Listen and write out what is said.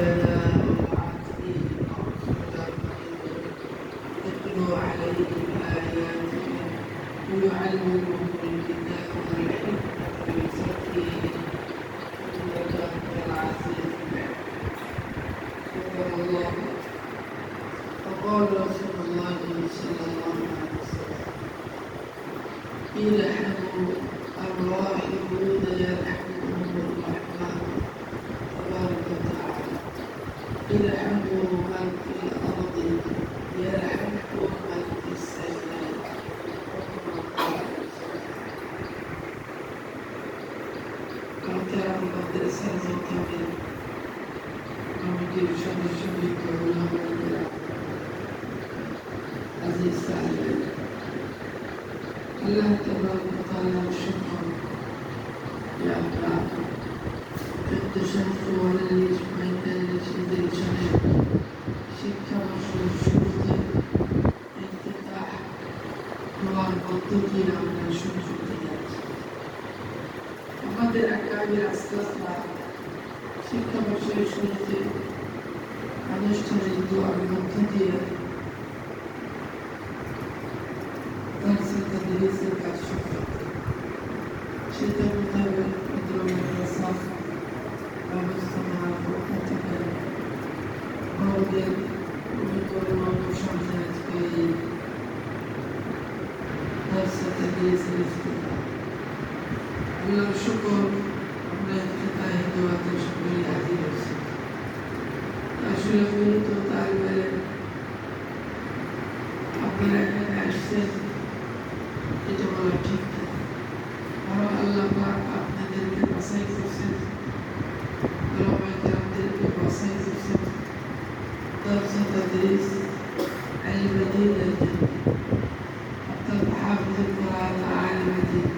لنا وبعثه رسولا يتلو عليهم آياتك ويعلمهم الكتاب والحكمة ويزكيهم إنك أنت العزيز شكر الله. فقال رسول الله صلى الله عليه وسلم ارحموا الراحمون يرحمهم الرحمن تبارك وتعالى ارحموا من في الأرض يرحمكم من في السماء. الكرام مدرسة زوجين ومدير شبيك ولا عزيز سعيد الله تبارك وتعالى والشكر يا أبرار كنت شمس ولا ليش ما يدلش يدل شمس শিক্ষা বর্ষের শুরুতে ইফতিতাহ হওয়ার মধ্য দিয়ে আমরা শুরু করতে যাচ্ছি। আমাদের আগামীর আস্তে আস্তে শিক্ষা বর্ষের শুরুতে আনুষ্ঠানিক দোয়ার মধ্য দিয়ে তাদরিসের কাজ শুরু করতে সেটা মোতাবেক মাদ্রাসা ব্যবস্থা নেওয়ার পক্ষ থেকে আমাদের পবিত্র সামনে আজকে এই আল্লাহর শুকর আমরা ইফতিতাহ দোয়াতে সকলে হাজির হয়েছি। আসলে মূলত তালিবের আপনারা এখানে আসছেন এটা বলা ঠিক না, কারণ আল্লাহ পাক আপনাদেরকে বাছাই করছেন, ওলামায়ে-কেরামদেরকে বাছাই করছেন। درس تدريس علم دين